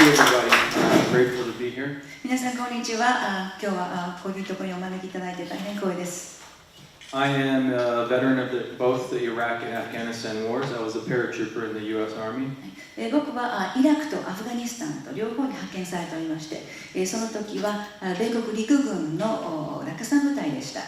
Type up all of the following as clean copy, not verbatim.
you, everybody. I'm grateful to be here. 皆さんこんにちは。今日はこういうところにお招きいただいて大変光栄です。I am a veteran of both the Iraq and Afghanistan wars. I was a paratrooper in the U.S. Army. 僕はイラクとアフガニスタンと両方に派遣されておりまして、その時は米国陸軍の落下傘部隊でした。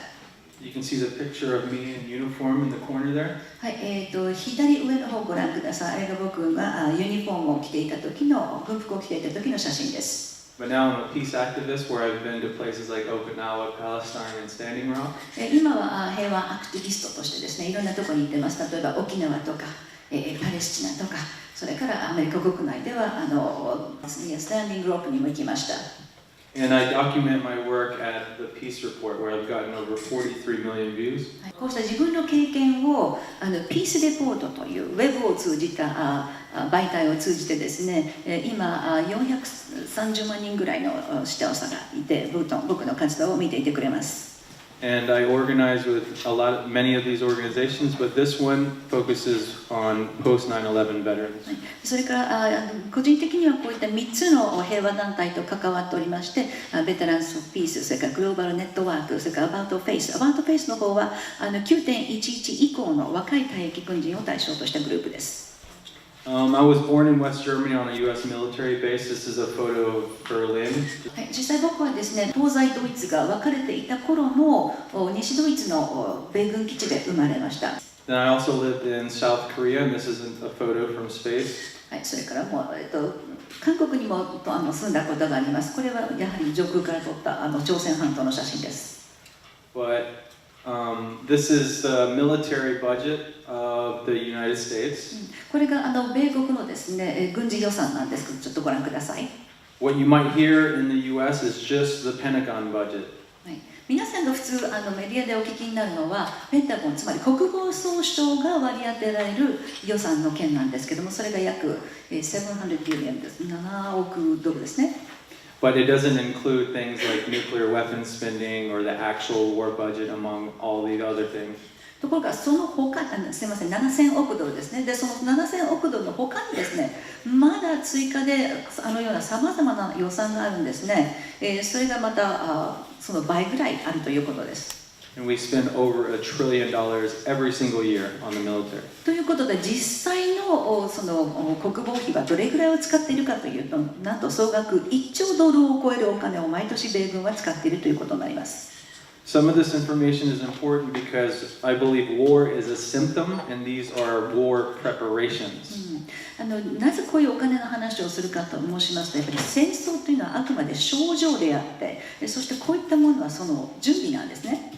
You can see the picture of me in uniform in the corner there. はい、左上の方をご覧ください。あれが僕がユニフォームを着ていた時の、軍服を着ていた時の写真です。But now I'm a peace activist where I've been to places like Okinawa, Palestine, and Standing Rock. 今は平和アクティビストとしてですね、いろんなところに行ってます。例えば沖縄とか、パレスチナとか、それからアメリカ国内ではスタンディングロープにも行きました。And I document my work at the Peace Report where I've gotten over 43 million views. こうした自分の経験をピースレポートというウェブを通じた媒体を通じてですね、今430万人ぐらいの視聴者がいて、僕の活動を見ていてくれます。And I organize with many of these organizations, but this one focuses on post 9/11 veterans. それから個人的にはこういった3つの平和団体と関わっておりまして、ベテランズフォーピース、それからグローバルネットワーク、それからアバウトフェイス。アバウトフェイスの方は9.11 以降の若い退役軍人を対象としたグループです。I was born in West Germany on a U.S. military base. This is a photo of Berlin. 実際僕はですね、東西ドイツが分かれていた頃の西ドイツの米軍基地で生まれました。Then I also lived in South Korea, and this is a photo from space. はい、それからもう、韓国にも住んだことがあります。これはやはり上空から撮った朝鮮半島の写真です。This is the military budget of the United States. これが米国のですね、軍事予算なんですけど、ちょっとご覧ください。What you might hear in the U.S. is just the Pentagon budget. はい、皆さんが普通メディアでお聞きになるのは、ペンタゴン、つまり国防総省が割り当てられる予算の件なんですけども、それが約700ビリオンです。7億ドルですね。But it doesn't include things like nuclear weapons spending or the actual war budget among all the other things. ところがその他、すみません、7000億ドルですね。で、その7000億ドルの他にですね、まだ追加でようなさまざまな予算があるんですね。それがまたその倍ぐらいあるということです。And we spend over $1 trillion every single year on the military. ということで、実際のその国防費はどれぐらいを使っているかというと、なんと総額1兆ドルを超えるお金を毎年米軍は使っているということになります。Some of this information is important because I believe war is a symptom and these are war preparations. なぜこういうお金の話をするかと申しますと、やっぱり戦争というのはあくまで症状であって、そしてこういったものはその準備なんですね。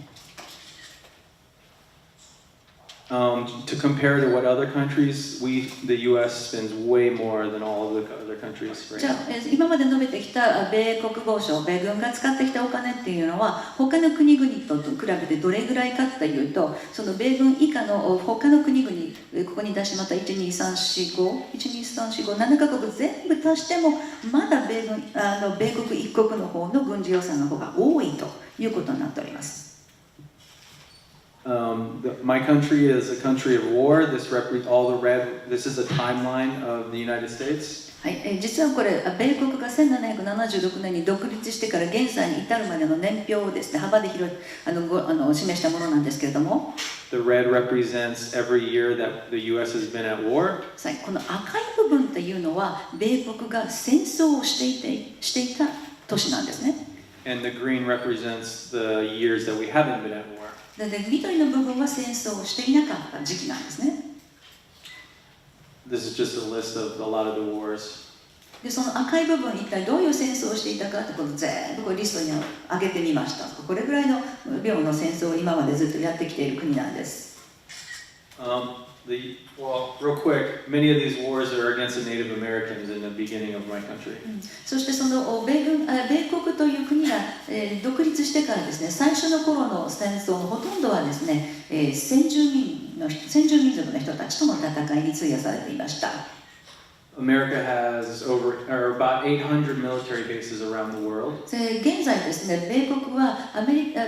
To compare to what other countries, the U.S. spends way more than all of the other countries right じゃあ、今まで述べてきた米国防省、米軍が使ってきたお金っていうのは他の国々と比べてどれぐらいかというと、その米軍以下の他の国々、ここに出しまった7カ国全部足してもまだ米国一国の方の軍事予算の方が多いということになっております。My country is a country of war. This is a timeline of the United States. はい、実はこれ、米国が1776年に独立してから現在に至るまでの年表をですね、幅で広い示したものなんですけれども、The red represents every year that the U.S. has been at war. この赤い部分というのは、米国が戦争をしていた年なんですね。And the green represents the years that we haven't been at war. で緑の部分は戦争をしていなかった時期なんですね。This is just a list of a lot of the wars. でその赤い部分、一体どういう戦争をしていたかということを全部こうリストに上げてみました。これぐらいの量の戦争を今までずっとやってきている国なんです。Real quick, many of these wars are against the Native Americans in the beginning of my country. そしてその米国という国が独立してからですね、最初の頃の戦争のほとんどはですね、先住民族の人たちとの戦いに費やされていました。America has about 800 military bases around the world. 現在ですね、米国はアメリカ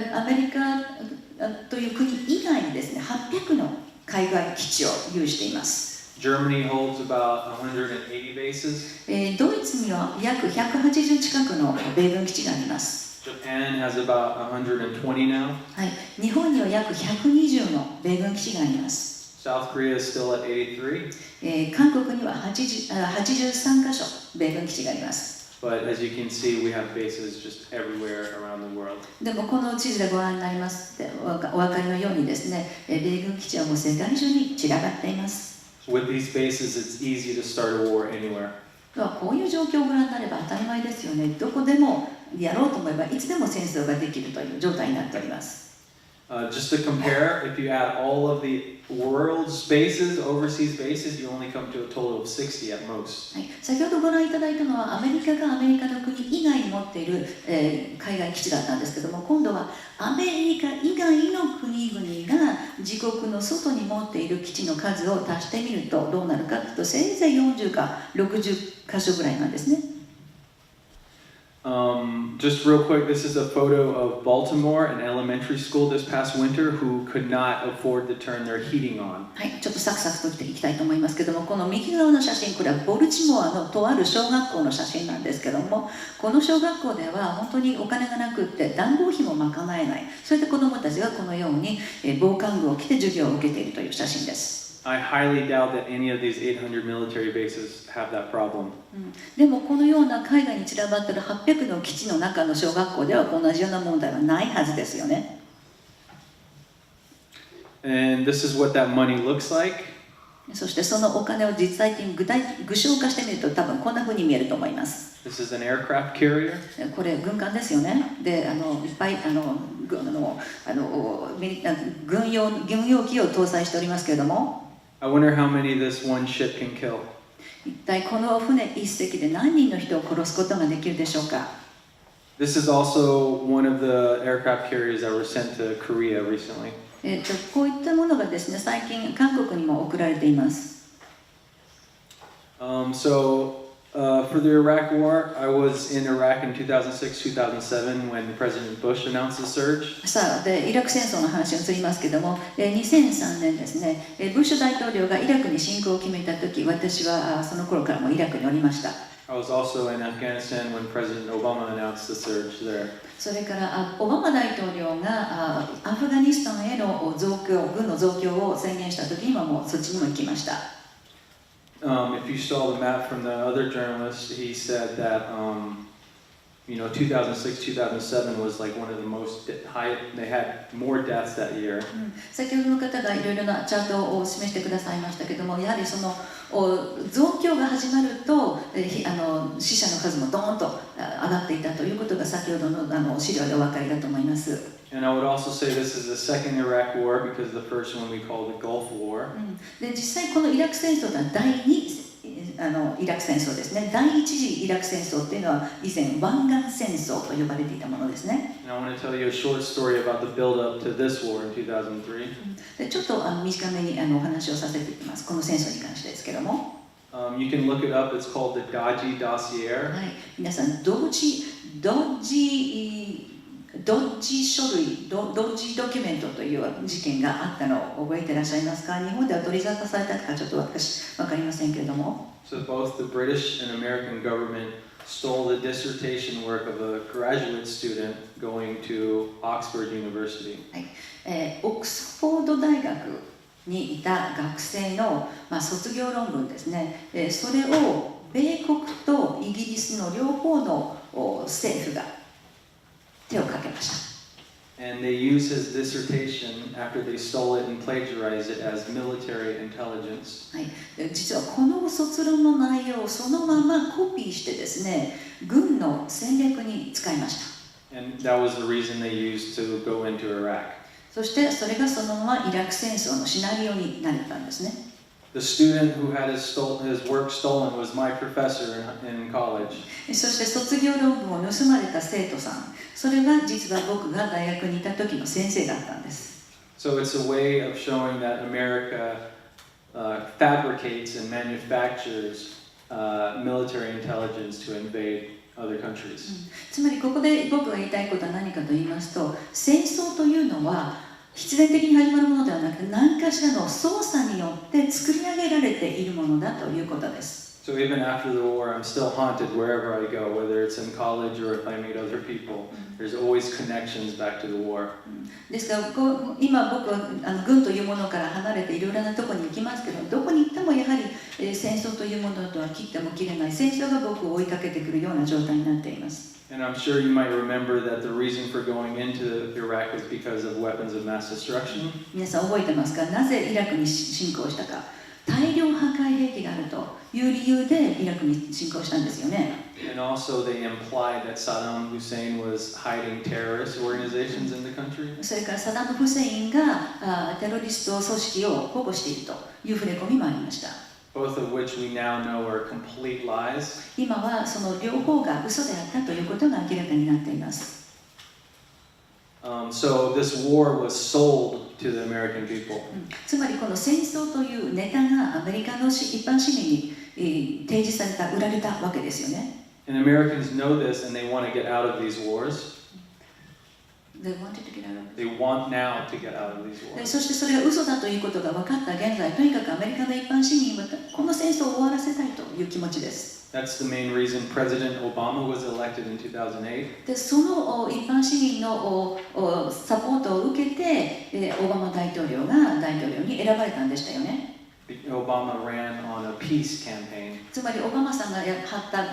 という国以外にですね、800の海外基地を有しています。Germany holds about 180 bases. ドイツには約180近くの米軍基地があります。Japan has about 120 now. はい、日本には約120の米軍基地があります。South Korea is still at 83. 韓国には83カ所米軍基地があります。But as you can see, we have bases just everywhere around the world. でもこの地図でご覧になりますってお分かりのようにですね、米軍基地はもう世界中に散らばっています。With these bases, it's easy to start a war anywhere. こういう状況をご覧になれば当たり前ですよね。どこでもやろうと思えばいつでも戦争ができるという状態になっております。Just to compare, if you add all of the world's bases, overseas bases, you only come to a total of 60 at most. はい、先ほどご覧いただいたのはアメリカがアメリカの国以外に持っている、海外基地だったんですけども、今度はアメリカ以外の国々が自国の外に持っている基地の数を足してみるとどうなるかというと、せいぜい40か60カ所ぐらいなんですね。Just real quick, this is a photo of Baltimore, an elementary school this past winter who could not afford to turn their heating on. はい、ちょっとサクサクといきたいと思いますけども、この右側の写真、これはボルチモアのとある小学校の写真なんですけども、この小学校では本当にお金がなくって暖房費も賄えない、それで子どもたちがこのように防寒具を着て授業を受けているという写真です。I highly doubt that any of these 800 military bases have that problem. でもこのような海外に散らばっている800の基地の中の小学校では同じような問題はないはずですよね。And this is what that money looks like. そしてそのお金を実際に具象化してみると多分こんな風に見えると思います。This is an aircraft carrier. これ軍艦ですよね。で、いっぱい軍用機を搭載しておりますけれども。I wonder how many this one ship can kill. 一体この船一隻で何人の人を殺すことができるでしょうか。This is also one of the aircraft carriers that were sent to Korea recently. こういったものがですね、最近韓国にも送られています。For the Iraq War, I was in Iraq in 2006-2007 when President Bush announced the surge. さあ、でイラク戦争の話に移りますけども、2003年ですね、ブッシュ大統領がイラクに侵攻を決めたとき、私はその頃からもイラクにおりました。I was also in Afghanistan when President Obama announced the surge there. それからオバマ大統領がアフガニスタンへの軍の増強を宣言したときにはもうそっちにも行きました。If you saw the map from the other journalist, he said that 2006-2007 was like one of the most high. They had more deaths that year. 先ほどの方がいろいろなチャートを示してくださいましたけども、やはりその増強が始まると死者の数もドーンと上がっていたということが先ほどの資料でお分かりだと思います。And I would also say this is the second Iraq war because the first one we called the Gulf War. で実際このイラク戦争とは第2イラク戦争ですね。第一次イラク戦争っていうのは以前湾岸戦争と呼ばれていたものですね。And I want to tell you a short story about the build-up to this war in 2003. でちょっと短めにお話をさせていきます。この戦争に関してですけども。You can look it up. It's called the Dodgy Dossier. はい、皆さんドッジ書類、ドッジドキュメントという事件があったのを覚えていらっしゃいますか？日本では取り沙汰されたかちょっと私分かりませんけれども。So both the British and American government stole the dissertation work of a graduate student going to Oxford University. はい、オックスフォード大学にいた学生の、卒業論文ですね。それを米国とイギリスの両方の政府が手をかけました。And they used his dissertation after they stole it and plagiarized it as military intelligence. はい、実はこの卒論の内容をそのままコピーしてですね、軍の戦略に使いました。And that was the reason they used to go into Iraq. そしてそれがそのままイラク戦争のシナリオになったんですね。The student who had his work stolen was my professor in college. そして卒業論文を盗まれた生徒さん、それが実は僕が大学にいた時の先生だったんです。So it's a way of showing that America fabricates and manufactures military intelligence to invade other countries. つまりここで僕が言いたいことは何かと言いますと、戦争というのは必然的に始まるものではなくて、何かしらの操作によって作り上げられているものだということです。So even after the war, I'm still haunted wherever I go, whether it's in college or if I meet other people. There's always connections back to the war. ですから今僕は軍というものから離れていろいろなところに行きますけど、どこに行ってもやはり戦争というものとは切っても切れない戦争が僕を追いかけてくるような状態になっています。And I'm sure you might remember that the reason for going into Iraq was because of weapons of mass destruction. 皆さん覚えてますか？なぜイラクに侵攻したか。大量破壊兵器があるという理由でイラクに侵攻したんですよね。And also they implied that Saddam Hussein was hiding terrorist organizations in the country. それからサダム・フセインがテロリスト組織を保護しているという触れ込みもありました。Both of which we now know are complete lies. 今はその両方が嘘であったということが明らかになっています。So this war was sold to the American people. つまりこの戦争というネタがアメリカの一般市民に提示された、売られたわけですよね。And Americans know this and they want to get out of these wars. They wanted to get out of They want now to get out of these で wars. そしてそれが嘘だということが分かった現在、とにかくアメリカの一般市民はこの戦争を終わらせたいという気持ちです。That's the main reason President Obama was elected in 2008. でその一般市民のサポートを受けて、オバマ大統領が大統領に選ばれたんでしたよね。Obama ran on a peace campaign. つまりオバマさんが張った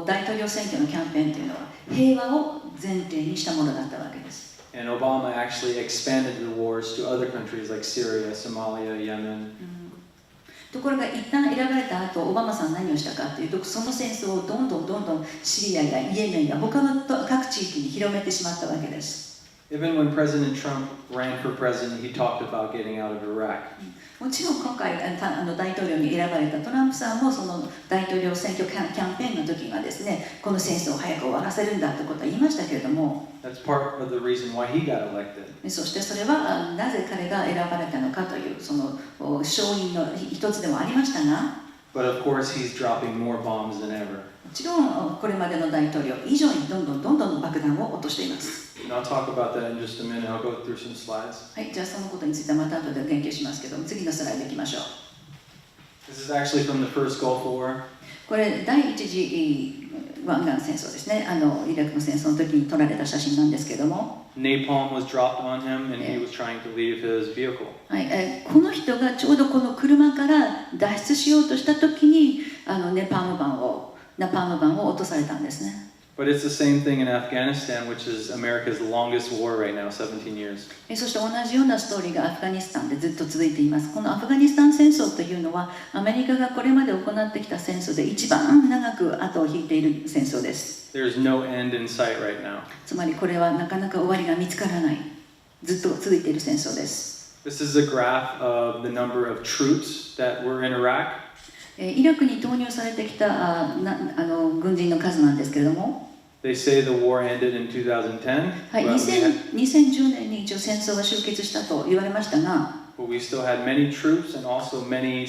大統領選挙のキャンペーンというのは平和を前提にしたものだったわけです。And Obama actually expanded the wars to other countries like Syria, Somalia, Yemen. ところが一旦選ばれた後、オバマさん何をしたかというと、その戦争をどんどんシリアやイエメンや他の各地域に広めてしまったわけです。Even when President Trump ran for president, he talked about getting out of Iraq. もちろん今回大統領に選ばれたトランプさんもその大統領選挙キャンペーンの時にはですね、この戦争を早く終わらせるんだということは言いましたけれども、That's part of the reason why he got elected. そしてそれはなぜ彼が選ばれたのかというその勝因の一つでもありましたが、But of course, he's dropping more bombs than ever. もちろんこれまでの大統領以上にどんどん爆弾を落としています。And I'll talk about that in just a minute. I'll go through some slides. はい、じゃあそのことについてはまた後で言及しますけども、次のスライドいきましょう。This is actually from the first Gulf War. これ第一次湾岸戦争ですね。イラクの戦争の時に撮られた写真なんですけども、Napalm was dropped on him, and he was trying to leave his vehicle. はい、この人がちょうどこの車から脱出しようとした時にナパーム弾を落とされたんですね。But it's the same thing in Afghanistan, which is America's longest war right now, 17 years. そして同じようなストーリーがアフガニスタンでずっと続いています。このアフガニスタン戦争というのはアメリカがこれまで行ってきた戦争で一番長く後を引いている戦争です。There's no end in sight right now. つまりこれはなかなか終わりが見つからない、ずっと続いている戦争です。This is a graph of the number of troops that were in Iraq. イラクに投入されてきた軍人の数なんですけれども、They say the war ended in 2010. はい、2010年に一応戦争が終結したと言われましたが、But we still had many troops and also many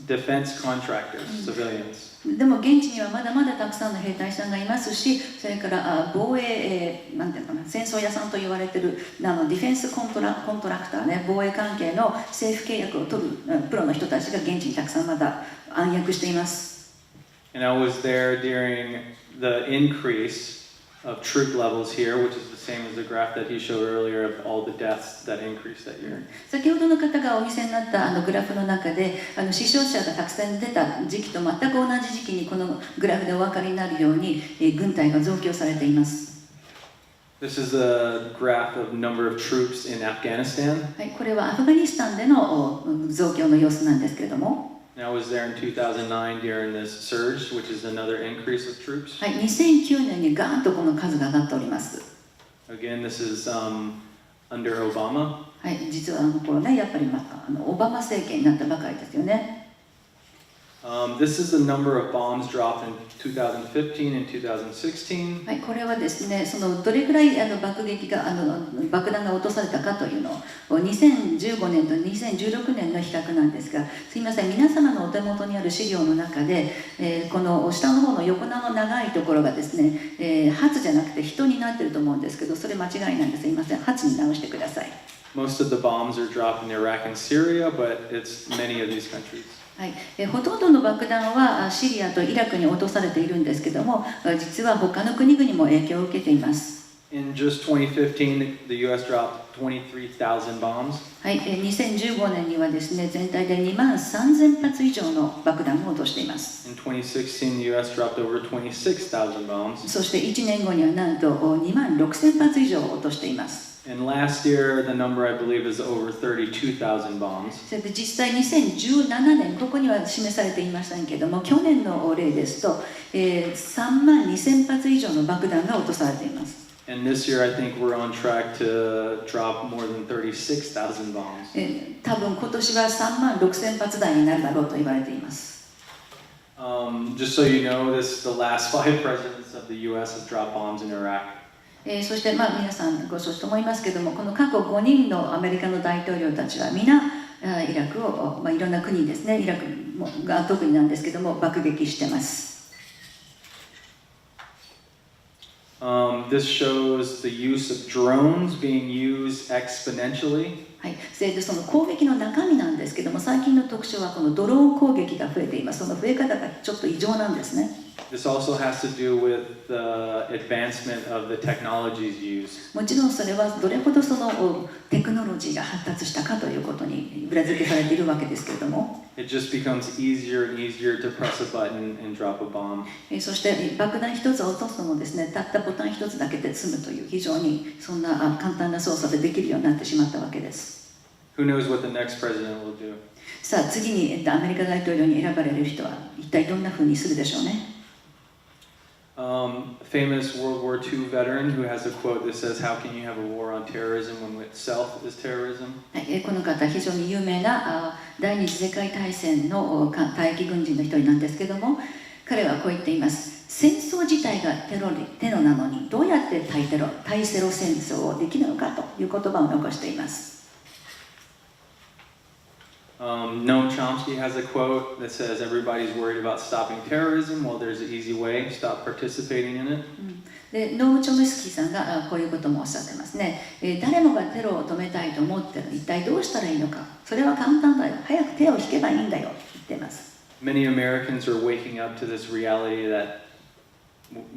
defense contractors, civilians. でも現地にはまだまだたくさんの兵隊さんがいますし、それから防衛、なんていうのかな、戦争屋さんと言われているディフェンスコントラクターね、防衛関係の政府契約を取るプロの人たちが現地にたくさんまだ暗躍しています。And I was there during the increase of troop levels here, which is the same as the graph that he showed earlier of all the deaths that increased that year. 先ほどの方がお見せになったグラフの中で死傷者がたくさん出た時期と全く同じ時期にこのグラフでお分かりになるように軍隊が増強されています。This is a graph of number of troops in Afghanistan. はい、これはアフガニスタンでの増強の様子なんですけれども、And I was there in 2009 during this surge, which is another increase of troops. はい、2009年にガーンとこの数が上がっております。Again, this is under Obama. はい、実はこのね、やっぱりオバマ政権になったばかりですよね。This is the number of bombs dropped in 2015 and 2016. はい、これはですね、どれくらい爆弾が落とされたかというのを2015年と2016年の比較なんですが、すみません、皆様のお手元にある資料の中で、この下の方の横長の長いところがですね、発じゃなくて人になっていると思うんですけど、それ間違いなんです。すみません、発に直してください。Most of the bombs are dropped in Iraq and Syria, but it's many of these countries. はい、ほとんどの爆弾はシリアとイラクに落とされているんですけども、実は他の国々も影響を受けています。In just 2015, the U.S. dropped 23,000 bombs. はい、2015年にはですね、全体で23,000発以上の爆弾を落としています。In 2016, the U.S. dropped over 26,000 bombs. そして1年後にはなんと26,000発以上落としています。And last year, the number I believe is over 32,000 bombs. それで実際2017年、ここには示されていませんけれども、去年の例ですと、32,000発以上の爆弾が落とされています。And this year, I think we're on track to drop more than 36,000 bombs. 多分今年は36,000発台になるだろうと言われています。Just so you know, the last 5 presidents of the U.S. have dropped bombs in Iraq. そして皆さんご承知と思いますけれども、この過去5人のアメリカの大統領たちは皆イラクを、いろんな国ですね、イラクが特になんですけども爆撃してます。This shows the use of drones being used exponentially. はい、その攻撃の中身なんですけども、最近の特徴はこのドローン攻撃が増えています。その増え方がちょっと異常なんですね。This also has to do with the advancement of the technologies used. もちろんそれはどれほどそのテクノロジーが発達したかということに裏付けされているわけですけれども。It just becomes easier and easier to press a button and drop a bomb. そして爆弾一つを落とすのもですね、たったボタン一つだけで済むという非常にそんな簡単な操作でできるようになってしまったわけです。Who knows what the next president will do? さあ次にアメリカ大統領に選ばれる人は一体どんな風にするでしょうね。Famous World War II veteran who has a quote that says, "How can you have a war on terrorism when itself is terrorism?" はい、この方非常に有名な第二次世界大戦の退役軍人の一人なんですけども、彼はこう言っています。戦争自体がテロなのにどうやって対テロ戦争をできるのかという言葉を残しています。Noam Chomsky has a quote that says, "Everybody's worried about stopping terrorism. Well, there's an easy way. Stop participating in it." でノーム・チョムスキーさんがこういうこともおっしゃってますね。誰もがテロを止めたいと思ってる。一体どうしたらいいのか。それは簡単だよ。早く手を引けばいいんだよ。言ってます。Many Americans are waking up to this reality that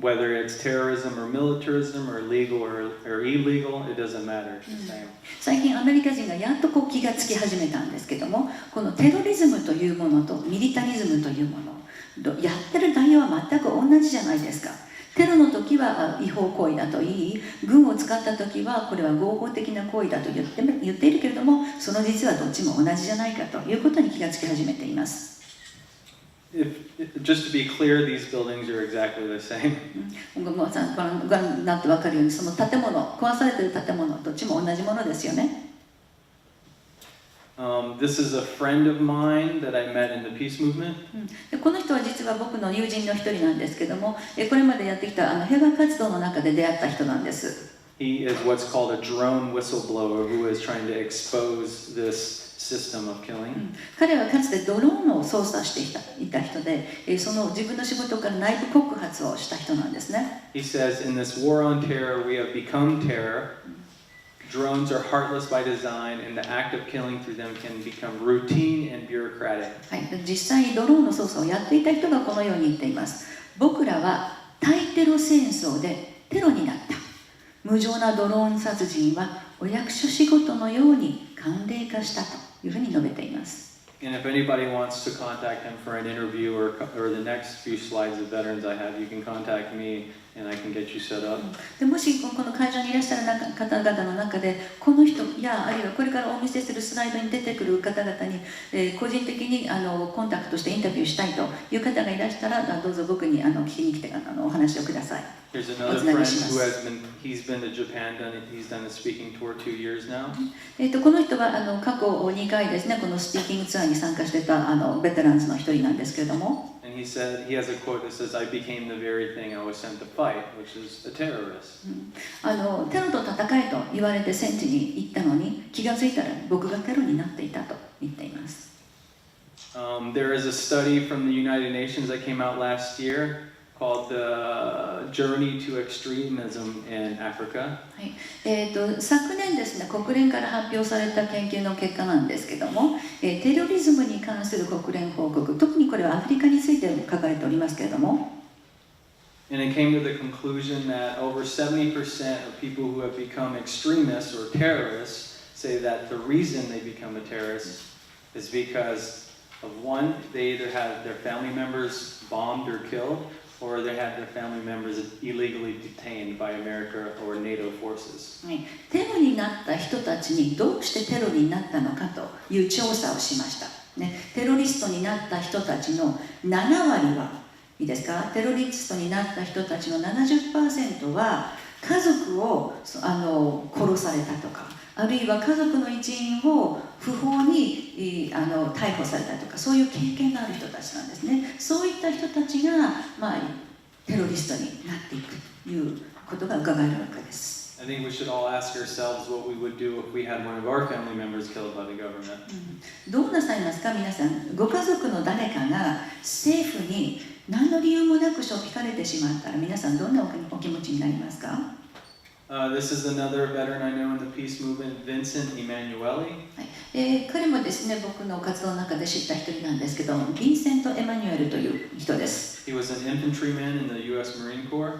whether it's terrorism or militarism or legal or illegal, it doesn't matter. It's the same. 最近アメリカ人がやっと気がつき始めたんですけども、このテロリズムというものとミリタリズムというもの、やってる内容は全く同じじゃないですか。テロの時は違法行為だと言い、軍を使った時はこれは合法的な行為だと言っているけれども、その実はどっちも同じじゃないかということに気がつき始めています。Just to be clear, these buildings are exactly the same. ご覧になって分かるように、その建物、壊されている建物、どっちも同じものですよね。This is a friend of mine that I met in the peace movement. この人は実は僕の友人の一人なんですけども、これまでやってきた平和活動の中で出会った人なんです。He is what's called a drone whistleblower who is trying to expose this system of killing. 彼はかつてドローンを操作していた人で、その自分の仕事から内部告発をした人なんですね。He says, "In this war on terror, we have become terror. Drones are heartless by design, and the act of killing through them can become routine and bureaucratic." はい、実際にドローンの操作をやっていた人がこのように言っています。僕らは対テロ戦争でテロになった。無情なドローン殺人はお役所仕事のように慣例化したというふうに述べています。And if anybody wants to contact him for an interview or the next few slides of veterans I have, you can contact me and I can get you set up. でもしこの会場にいらっしゃる方々の中でこの人やあるいはこれからお見せするスライドに出てくる方々に、個人的にコンタクトしてインタビューしたいという方がいらしたらどうぞ僕に聞きに来てお話をください。Here's another friend who he's been to Japan, he's done a speaking tour 2 years now. この人は過去2回ですね、このスピーキングツアーに参加してたベテランズの一人なんですけれども。And he said he has a quote that says, "I became the very thing I was sent to fight, which is a terrorist." テロと戦えと言われて戦地に行ったのに気がついたら僕がテロになっていたと言っています。There is a study from the United Nations that came out last year called The Journey to Extremism in Africa. はい、昨年ですね、国連から発表された研究の結果なんですけども、テロリズムに関する国連報告、特にこれはアフリカについて書かれておりますけれども、And it came to the conclusion that over 70% of people who have become extremists or terrorists say that the reason they become a terrorist is because of one, they either had their family members bombed or killed, or they had their family members illegally detained by America or NATO forces. テロになった人たちにどうしてテロになったのかという調査をしました。テロリストになった人たちの7割はいいですか、テロリストになった人たちの 70% は家族を殺されたとか、あるいは家族の一員を不法に逮捕されたとか、そういう経験がある人たちなんですね。そういった人たちが、テロリストになっていくということが伺えるわけです。I think we should all ask ourselves what we would do if we had one of our family members killed by the government. どうなさいますか、皆さん。ご家族の誰かが政府に何の理由もなくしょっぴかれてしまったら、皆さんどんなお気持ちになりますか？This is another veteran I know in the peace movement, Vincent Emanuele. 彼もですね、僕の活動の中で知った一人なんですけど、ヴィンセント・エマニュエルという人です。He was an infantryman in the U.S. Marine Corps.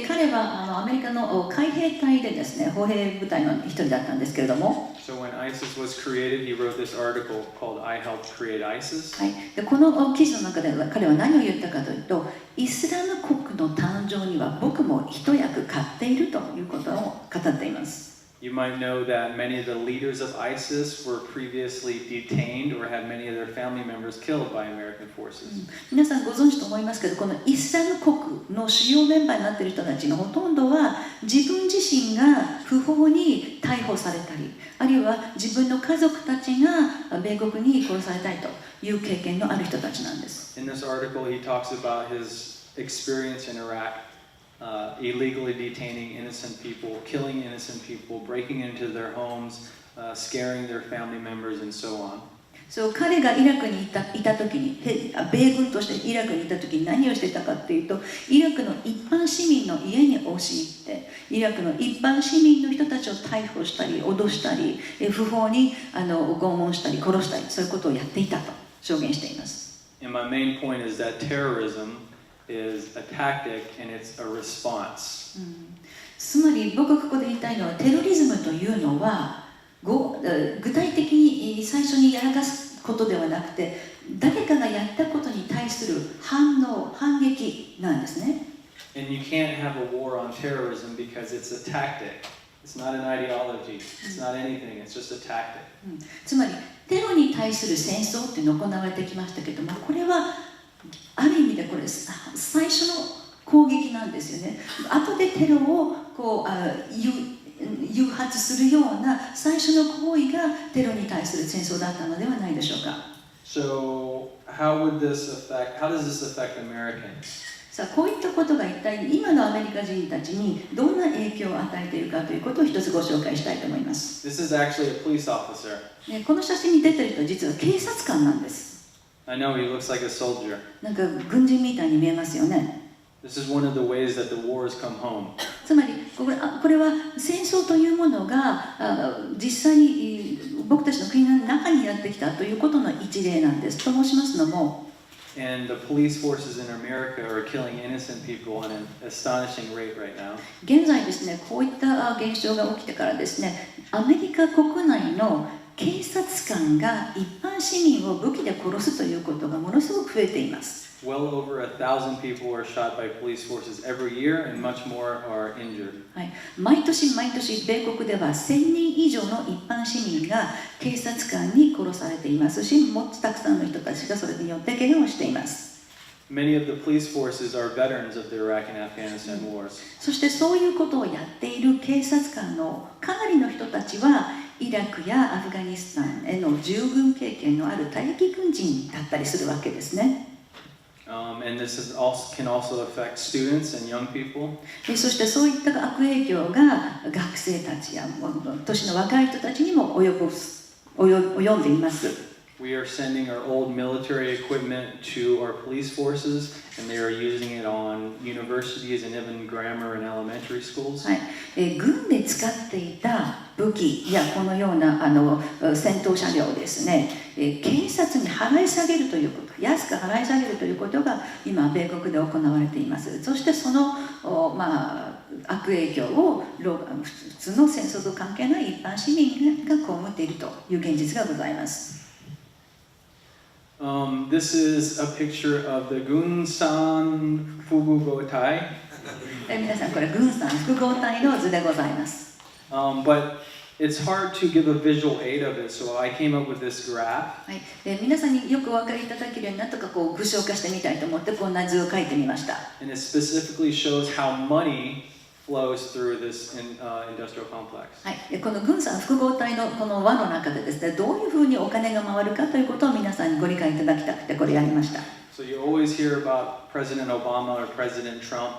彼はアメリカの海兵隊でですね、歩兵部隊の一人だったんですけれども、So when ISIS was created, he wrote this article called I Helped Create ISIS. でこの記事の中で彼は何を言ったかというと、イスラム国の誕生には僕も一役買っているということを語っています。You might know that many of the leaders of ISIS were previously detained or had many of their family members killed by American forces. 皆さんご存知と思いますけど、このイスラム国の主要メンバーになっている人たちのほとんどは自分自身が不法に逮捕されたり、あるいは自分の家族たちが米国に殺されたりという経験のある人たちなんです。In this article, he talks about his experience in Iraq.illegally detaining innocent people, killing innocent people, breaking into their homes, scaring their family members, and so on. そう、彼がイラクにいた時に、米軍としてイラクにいた時に何をしていたかというと、イラクの一般市民の家に押し入って、イラクの一般市民の人たちを逮捕したり、脅したり、不法に拷問したり、殺したり、そういうことをやっていたと証言しています。And my main point is that terrorism.is a tactic and it's a response. つまり僕がここで言いたいのは、テロリズムというのは具体的に最初にやらかすことではなくて、誰かがやったことに対する反撃なんですね。And you can't have a war on terrorism because it's a tactic. It's not an ideology. It's not anything. It's just a tactic. つまりテロに対する戦争っていうのが行われてきましたけども、これはある意味でこれ最初の攻撃なんですよね。後でテロを誘発するような最初の行為がテロに対する戦争だったのではないでしょうか。So how does this affect Americans? さあ、こういったことが一体今のアメリカ人たちにどんな影響を与えているかということを一つご紹介したいと思います。This is actually a police officer. この写真に出ている人は実は警察官なんです。I know he looks like a soldier. なんか軍人みたいに見えますよね。This is one of the ways that the wars come home. つまりこれは戦争というものが実際に僕たちの国の中にやってきたということの一例なんです。と申しますのも、And the police forces in America are killing innocent people at an astonishing rate right now. 現在ですね、こういった現象が起きてからですね、アメリカ国内の警察官が一般市民を武器で殺すということがものすごく増えています。Well over 1,000 people are shot by police forces every year, and much more are injured. はい、毎年米国では1000人以上の一般市民が警察官に殺されていますし、もっとたくさんの人たちがそれによって怪我をしています。Many of the police forces are veterans of the Iraq and Afghanistan wars. そしてそういうことをやっている警察官のかなりの人たちはイラクやアフガニスタンへの従軍経験のある退役軍人だったりするわけですね。And this can also affect students and young people. そしてそういった悪影響が学生たちや年の若い人たちにも及んでいます。We are sending our old military equipment to our police forces, and they are using it on universities and even grammar and elementary schools. はい、軍で使っていた武器やこのような戦闘車両をですね、警察に払い下げるということ、安く払い下げるということが今米国で行われています。そしてその悪影響を普通の戦争と関係ない一般市民が被っているという現実がございます。This is a picture of the Gunsan Fugugo Tai. 皆さんこれ軍産複合体の図でございます。But it's hard to give a visual aid of it, so I came up with this graph. はい、皆さんによくお分かりいただけるようになんとかこう具象化してみたいと思ってこんな図を描いてみました。And it specifically shows how money flows through this industrial complex. はい、この軍産複合体のこの輪の中でですね、どういうふうにお金が回るかということを皆さんにご理解いただきたくてこれやりました。So you always hear about President Obama or President Trump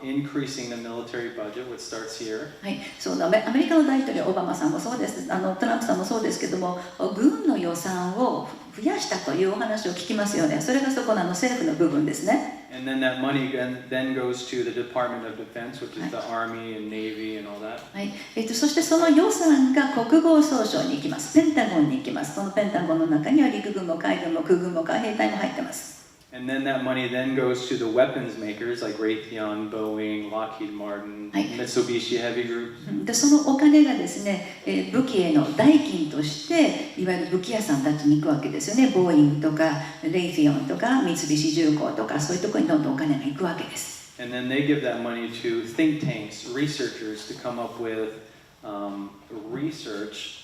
increasing the military budget, which starts here. はい、そうアメリカの大統領オバマさんもそうです、トランプさんもそうですけども、軍の予算を増やしたというお話を聞きますよね。それがそこの政府の部分ですね。And then that money then goes to the Department of Defense, which is the Army and Navy and all that. はい、そしてその予算が国防総省に行きます。ペンタゴンに行きます。そのペンタゴンの中には陸軍も海軍も空軍も海兵隊も入ってます。And then that money then goes to the weapons makers like Raytheon, Boeing, Lockheed Martin, Mitsubishi Heavy Group. でそのお金がですね、武器への代金としていわゆる武器屋さんたちに行くわけですよね。ボーイングとかレイフィオンとか三菱重工とかそういうところにどんどんお金が行くわけです。And then they give that money to think tanks, researchers to come up with research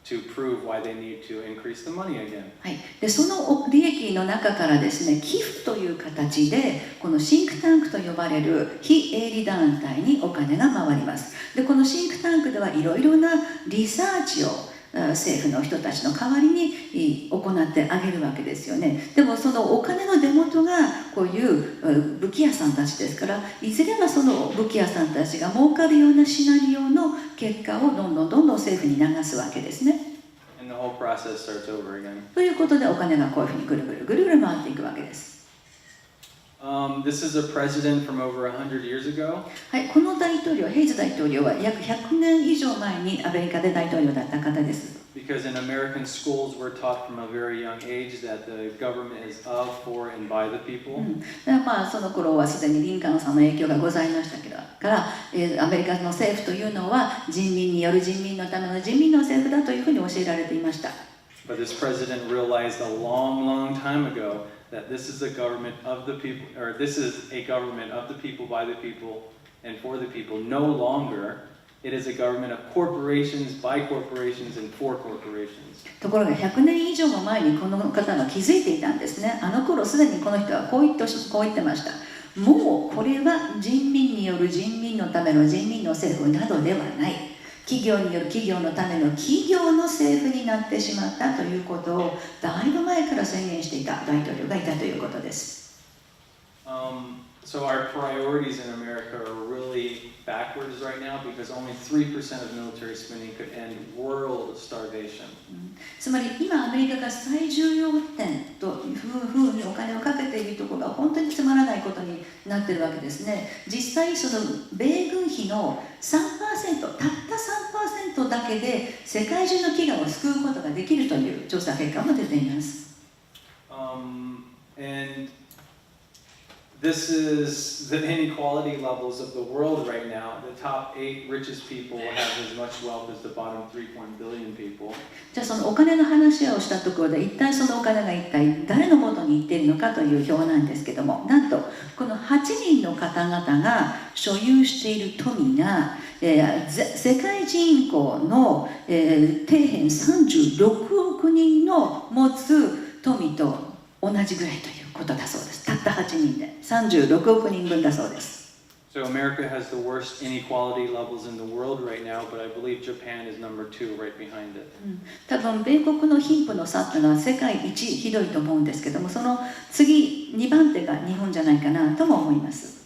to prove why they need to increase the money again. はい、でその利益の中からですね、寄付という形でこのシンクタンクと呼ばれる非営利団体にお金が回ります。でこのシンクタンクではいろいろなリサーチを政府の人たちの代わりに行ってあげるわけですよね。でもそのお金の出元がこういう武器屋さんたちですから、いずれはその武器屋さんたちが儲かるようなシナリオの結果をどんどん政府に流すわけですね。And the whole process starts over again. ということでお金がこういうふうにぐるぐる回っていくわけです。This is a president from over 100 years ago. はい、この大統領、ヘイズ大統領は約100年以上前にアメリカで大統領だった方です。Because in American schools, we're taught from a very young age that the government is of, for, and by the people. その頃はすでにリンカーンさんの影響がございましたけど、アメリカの政府というのは人民による人民のための人民の政府だというふうに教えられていました。But this president realized a long time ago that this is a government of the people, or this is a government of the people, by the people, and for the people. No longer, it is a government of corporations, by corporations, and for corporations. ところが100年以上も前にこの方が気づいていたんですね。あの頃すでにこの人はこう言ってました。もうこれは人民による人民のための人民の政府などではない。企業による企業のための企業の政府になってしまったということをだいぶ前から宣言していた大統領がいたということです。So our priorities in America are really backwards right now because only 3% of military spending could end world starvation. つまり今アメリカが最重要点というふうにお金をかけているところが本当につまらないことになっているわけですね。実際その米軍費の 3%、たった 3% だけで世界中の飢餓を救うことができるという調査結果も出ています。And this is the inequality levels of the world right now. The top 8 richest people have as much wealth as the bottom 3 billion people. じゃあそのお金の話をしたところで一体そのお金が一体誰のもとに行っているのかという表なんですけども、なんとこの8人の方々が所有している富が、世界人口の、底辺36億人の持つ富と同じぐらいということだそうです。たった8人で36億人分だそうです。So America has the worst inequality levels in the world right now, but I believe Japan is number 2 right behind it. 多分米国の貧富の差っていうのは世界一ひどいと思うんですけども、その次2番手が日本じゃないかなとも思います。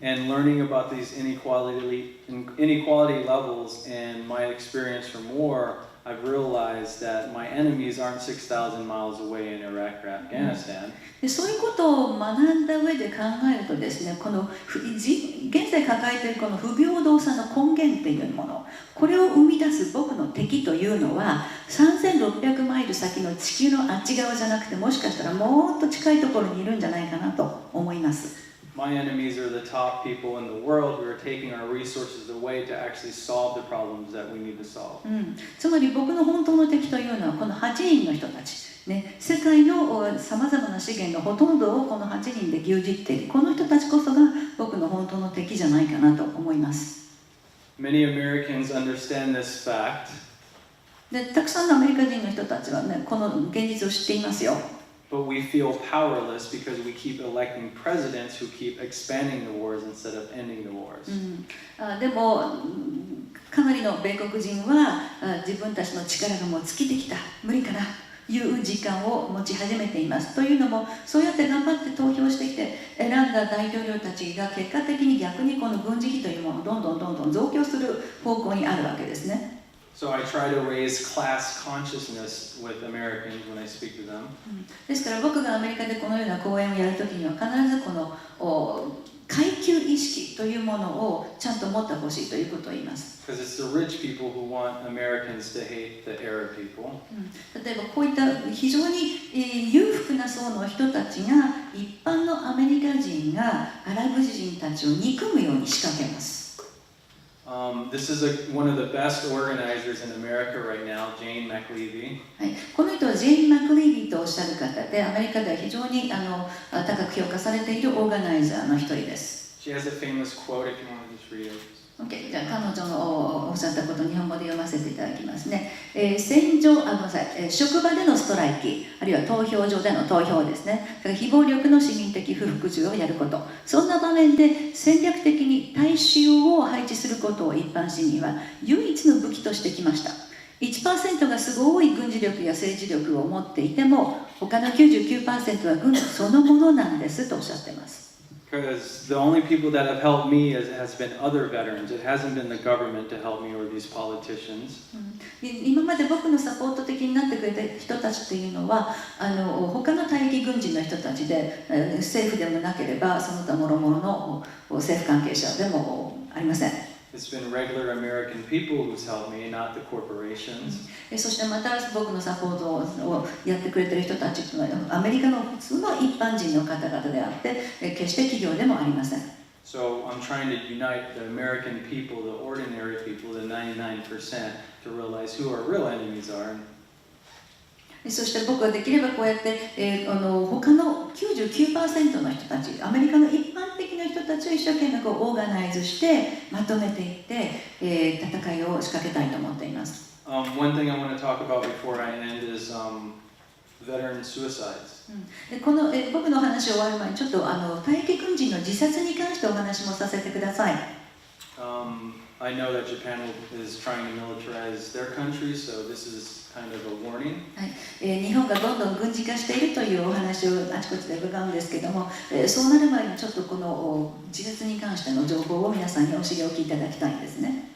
And learning about these inequality levels and my experience from war I've realized that my enemies aren't 6,000 miles away in Iraq or Afghanistan. でそういうことを学んだ上で考えるとですね、この現在抱えているこの不平等さの根源っていうもの、これを生み出す僕の敵というのは3600マイル先の地球のあっち側じゃなくて、もしかしたらもっと近いところにいるんじゃないかなと思います。My enemies are the top people in the world who are taking our resources away to actually solve the problems that we need to solve. つまり僕の本当の敵というのはこの8人の人たち、ね、世界のさまざまな資源のほとんどをこの8人で牛耳っているこの人たちこそが僕の本当の敵じゃないかなと思います。Many Americans understand this fact. でたくさんのアメリカ人の人たちはね、この現実を知っていますよ。But we feel powerless because we keep electing presidents who keep expanding the wars instead of ending the wars. でもかなりの米国人は自分たちの力がもう尽きてきた、無理かなという時間を持ち始めています。というのも、そうやって頑張って投票してきて選んだ大統領たちが結果的に逆にこの軍事費というものをどんどん増強する方向にあるわけですね。So I try to raise class consciousness with Americans when I speak to them. ですから僕がアメリカでこのような講演をやるときには必ずこの階級意識というものをちゃんと持ってほしいということを言います。Because it's the rich people who want Americans to hate the Arab people. 例えばこういった非常に裕福な層の人たちが一般のアメリカ人がアラブ人たちを憎むように仕掛けます。This is one of the best organizers in America right now, Jane McLevy. はい、この人はジェイン・マクリービーとおっしゃる方で、アメリカでは非常に高く評価されているオーガナイザーの一人です。She has a famous quote, if you want to just read it. Okay、じゃあ彼女のおっしゃったことを日本語で読ませていただきますね。職場でのストライキ、あるいは投票所での投票ですね。非暴力の市民的不服従をやること、そんな場面で戦略的に大衆を配置することを一般市民は唯一の武器としてきました。1% がすごい軍事力や政治力を持っていても、他の 99% は軍そのものなんですとおっしゃっています。Because the only people that have helped me has been other veterans. It hasn't been the government to help me or these politicians. 今まで僕のサポート的になってくれた人たちっていうのは他の退役軍人の人たちで政府でもなければその他諸々の政府関係者でもありません。It's been regular American people who's helped me, not the corporations. そしてまた僕のサポートをやってくれてる人たちというのはアメリカの普通の一般人の方々であって決して企業でもありません。So I'm trying to unite the American people, the ordinary people, the 99%, to realize who our real enemies are. そして僕はできればこうやって、他の 99% の人たち、アメリカの一般的な人たちを一生懸命こうオーガナイズしてまとめていって、戦いを仕掛けたいと思っています。One thing I want to talk about before I end is veteran suicides. この僕の話を終わる前にちょっと退役軍人の自殺に関してお話もさせてください。I know that Japan is trying to militarize their country, so this is kind of a warning. はい、日本がどんどん軍事化しているというお話をあちこちで伺うんですけども、そうなる前にちょっとこの自殺に関しての情報を皆さんにお知りおきいただきたいんですね。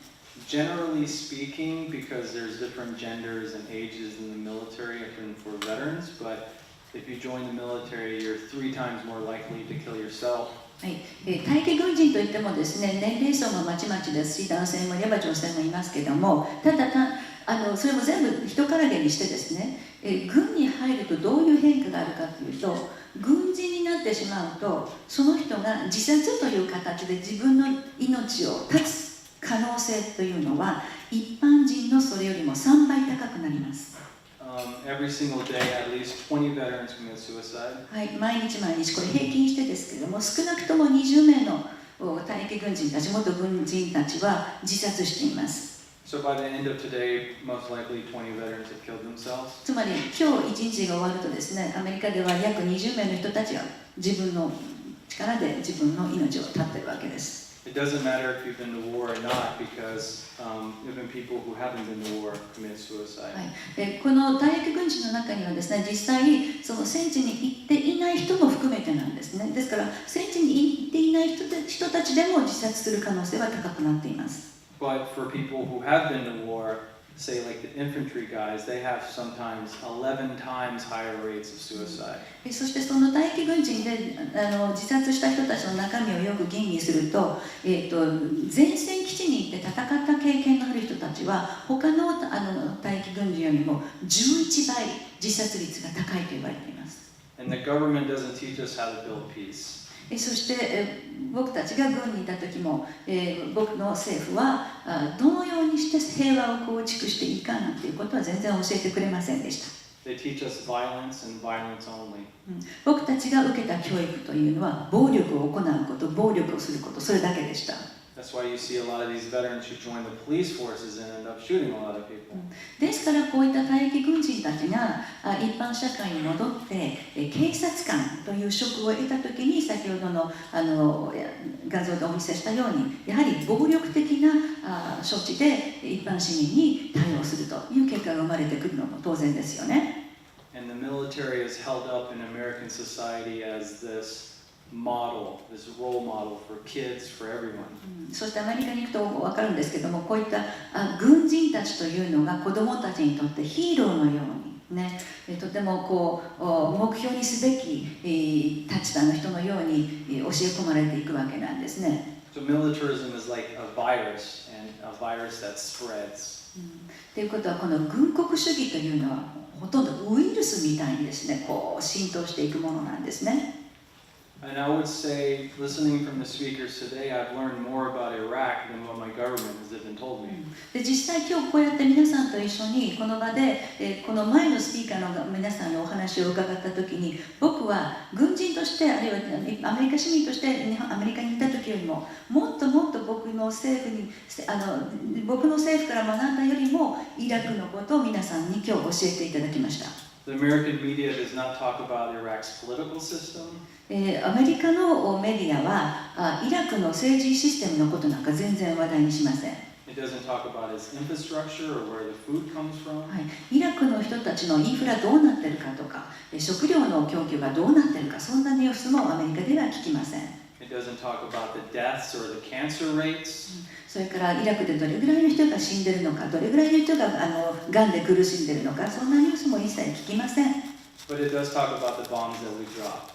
Generally speaking, because there's different genders and ages in the military and for veterans, but if you join the military, you're 3 times more likely to kill yourself. はい、退役軍人といってもですね、年齢層もまちまちですし、男性もいれば女性もいますけども、ただそれも全部人からげにしてですね、軍に入るとどういう変化があるかというと、軍人になってしまうと、その人が自殺という形で自分の命を絶つ可能性というのは、一般人のそれよりも3倍高くなります。Every single day, at least 20 veterans commit suicide. はい、毎日これ平均してですけども、少なくとも20名の退役軍人たち、元軍人たちは自殺しています。So by the end of today, most likely 20 veterans have killed themselves. つまり今日一日が終わるとですね、アメリカでは約20名の人たちが自分の力で自分の命を絶っているわけです。It doesn't matter if you've been to war or not, because even people who haven't been to war commit suicide. はい、この退役軍人の中にはですね、実際その戦地に行っていない人も含めてなんですね。ですから戦地に行っていない人たちでも自殺する可能性は高くなっています。But for people who have been to war, say like the infantry guys, they have sometimes 11 times higher rates of suicide. そしてその退役軍人で自殺した人たちの中身をよく吟味すると、前線基地に行って戦った経験のある人たちは他の退役軍人よりも11倍自殺率が高いと言われています。And the government doesn't teach us how to build peace. そして僕たちが軍にいた時も、僕の政府はどのようにして平和を構築していいかなんていうことは全然教えてくれませんでした。They teach us violence and violence only. 僕たちが受けた教育というのは暴力を行うこと、暴力をすること、それだけでした。That's why you see a lot of these veterans who join the police forces and end up shooting a lot of people. ですからこういった退役軍人たちが一般社会に戻って警察官という職を得た時に先ほどの画像でお見せしたようにやはり暴力的な処置で一般市民に対応するという結果が生まれてくるのも当然ですよね。And the military is held up in American society as this model, this role model for kids, for everyone. そしてアメリカに行くと分かるんですけども、こういった軍人たちというのが子どもたちにとってヒーローのように、ね、とてもこう目標にすべき立場の人のように教え込まれていくわけなんですね。So militarism is like a virus, and a virus that spreads. ということはこの軍国主義というのはほとんどウイルスみたいにですね、こう浸透していくものなんですね。And I would say, listening from the speakers today, I've learned more about Iraq than what my government has even told me. で実際今日こうやって皆さんと一緒にこの場で、この前のスピーカーの皆さんのお話を伺った時に僕は軍人としてあるいはアメリカ市民としてアメリカにいた時よりももっともっと僕の政府から学んだよりもイラクのことを皆さんに今日教えていただきました。The American media does not talk about Iraq's political system. アメリカのメディアはイラクの政治システムのことなんか全然話題にしません。It doesn't talk about its infrastructure or where the food comes from. イラクの人たちのインフラどうなってるかとか、食料の供給がどうなってるか、そんなニュースもアメリカでは聞きません。It doesn't talk about the deaths or the cancer rates. それからイラクでどれぐらいの人が死んでるのか、どれぐらいの人ががんで苦しんでるのか、そんなニュースも一切聞きません。But it does talk about the bombs that we drop.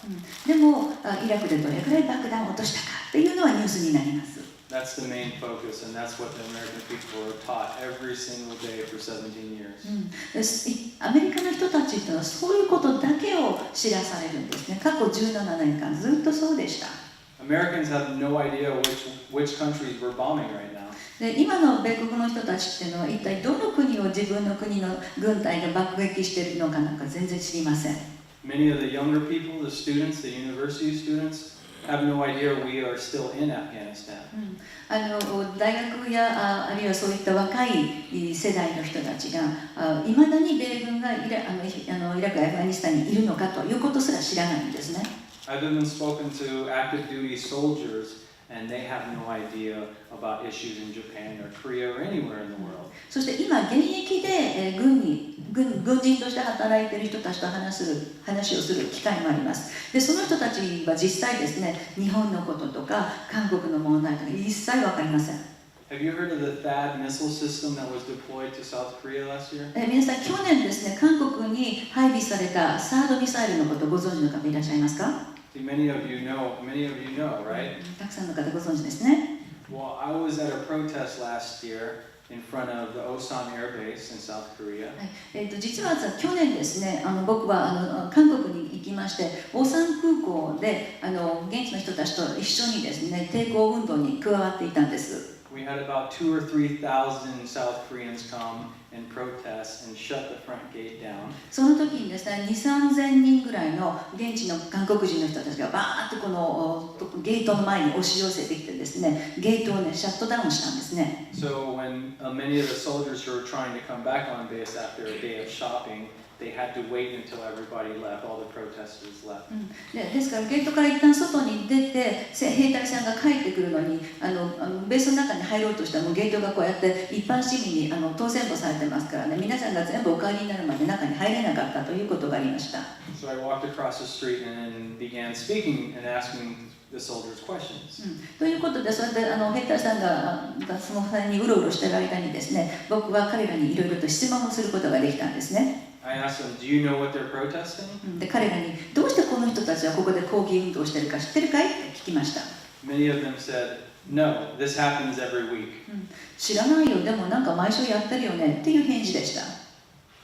でもイラクでどれぐらい爆弾を落としたかっていうのはニュースになります。That's the main focus, and that's what the American people are taught every single day for 17 years. アメリカの人たちっていうのはそういうことだけを知らされるんですね。過去17年間ずっとそうでした。Americans have no idea which countries we're bombing right now. で今の米国の人たちっていうのは一体どの国を自分の国の軍隊が爆撃しているのかなんか全然知りません。Many of the younger people, the students, the university students, have no idea we are still in Afghanistan. 大学やあるいはそういった若い世代の人たちがいまだに米軍がイラクやアフガニスタンにいるのかということすら知らないんですね。I've even spoken to active duty soldiers, and they have no idea about issues in Japan or Korea or anywhere in the world. そして今現役で軍人として働いている人たちと話をする機会もあります。でその人たちは実際ですね、日本のこととか韓国の問題とか一切わかりません。Have you heard of the THAAD missile system that was deployed to South Korea last year? 皆さん去年ですね、韓国に配備されたサードミサイルのことをご存知の方いらっしゃいますか？ Many of you know, right? たくさんの方ご存知ですね。Well, I was at a protest last year in front of the Osan Air Base in South Korea. 実は去年ですね、僕は韓国に行きまして、オーサン空港で現地の人たちと一緒にですね、抵抗運動に加わっていたんです。We had about 2,000 or 3,000 South Koreans come and protest and shut the front gate down. その時にですね、2、3,000人ぐらいの現地の韓国人の人たちがバーッとこのゲートの前に押し寄せてきてですね、ゲートをね、シャットダウンしたんですね。So when many of the soldiers who were trying to come back on base after a day of shopping, they had to wait until everybody left, all the protesters left. ですからゲートから一旦外に出て兵隊さんが帰ってくるのにベースの中に入ろうとしたらもうゲートがこうやって一般市民に当選簿されてますからね、皆さんが全部お帰りになるまで中に入れなかったということがありました。So I walked across the street and then began speaking and asking the soldiers' questions. ということで、それで兵隊さんがその辺にうろうろしている間にですね、僕は彼らにいろいろと質問をすることができたんですね。I asked them, "Do you know what they're protesting?" で、彼らにどうしてこの人たちはここで抗議運動をしているか知ってるかいって聞きました。Many of them said, "No, this happens every week." 知らないよ、でもなんか毎週やってるよねっていう返事でした。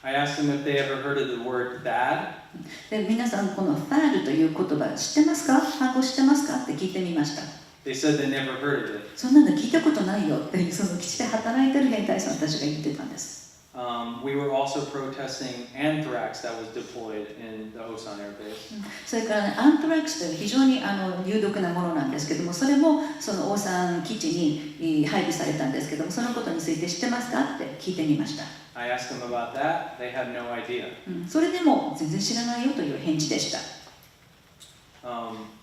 I asked them if they ever heard of the word THAAD. で、皆さんこの THAAD という言葉知ってますか？単語知ってますかって聞いてみました。They said they never heard of it. そんなの聞いたことないよっていうその基地で働いてる兵隊さんたちが言ってたんです。We were also protesting anthrax that was deployed in the Osan Air Base. それからね、アントラックスという非常に有毒なものなんですけども、それもそのオーサン基地に配備されたんですけども、そのことについて知ってますかって聞いてみました。I asked them about that. They had no idea. それでも全然知らないよという返事でした。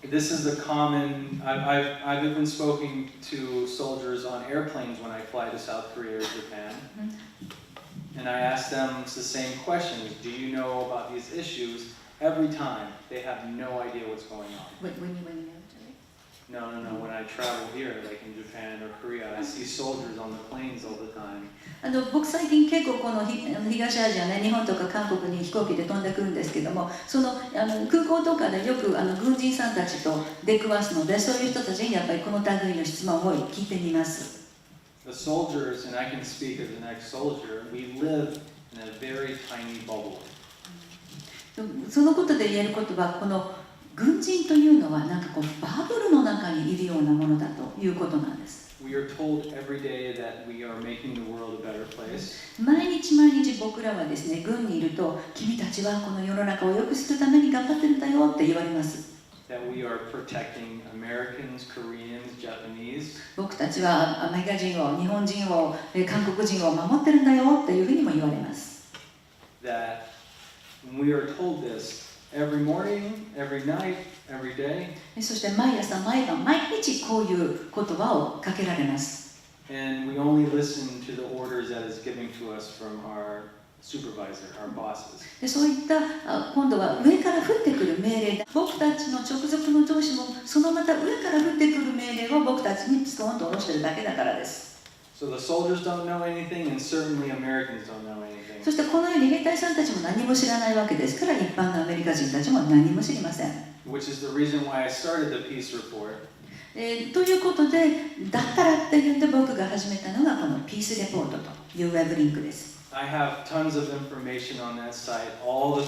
This is a common. I've been speaking to soldiers on airplanes when I fly to South Korea or Japan. And I ask them the same questions. Do you know about these issues? Every time, they have no idea what's going on. When you No. When I travel here, like in Japan or Korea, I see soldiers on the planes all the time. 僕最近結構この東アジアね、日本とか韓国に飛行機で飛んでくるんですけども、その空港とかでよく軍人さんたちと出くわすので、そういう人たちにやっぱりこの類の質問を聞いてみます。The soldiers, and I can speak as an ex-soldier, we live in a very tiny bubble. そのことで言えることは、この軍人というのはなんかこうバブルの中にいるようなものだということなんです。We are told every day that we are making the world a better place. 毎日僕らはですね、軍にいると、君たちはこの世の中を良くするために頑張ってるんだよって言われます。That we are protecting Americans, Koreans, Japanese. 僕たちはアメリカ人を、日本人を、韓国人を守ってるんだよっていうふうにも言われます。That when we are told this every morning, every night, every day. そして毎朝毎晩毎日こういう言葉をかけられます。And we only listen to the orders that is given to us from our supervisor, our bosses. でそういった今度は上から降ってくる命令、僕たちの直属の上司もそのまた上から降ってくる命令を僕たちにストーンと下ろしてるだけだからです。So the soldiers don't know anything, and certainly Americans don't know anything. そしてこのように兵隊さんたちも何も知らないわけですから、一般のアメリカ人たちも何も知りません。Which is the reason why I started the Peace Report. ということで、だったらっていうんで僕が始めたのがこのピースレポートというウェブリンクです。I have tons of information on that site, all the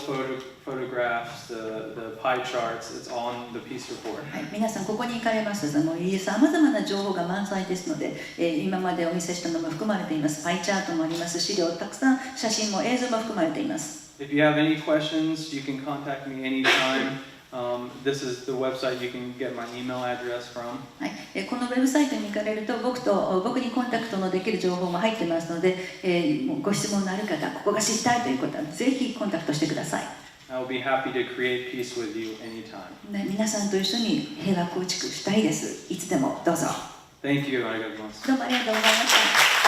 photographs, the pie charts, it's on the Peace Report. はい、皆さんここに行かれますと、さまざまな情報が満載ですので、今までお見せしたのも含まれています。パイチャートもあります。資料たくさん、写真も映像も含まれています。If you have any questions, you can contact me anytime. This is the website you can get my email address from. はい、このウェブサイトに行かれると僕にコンタクトのできる情報も入ってますので、ご質問のある方、ここが知りたいという方はぜひコンタクトしてください。I will be happy to create peace with you anytime. 皆さんと一緒に平和構築したいです。いつでもどうぞ。Thank you. ありがとうございます。どうもありがとうございました。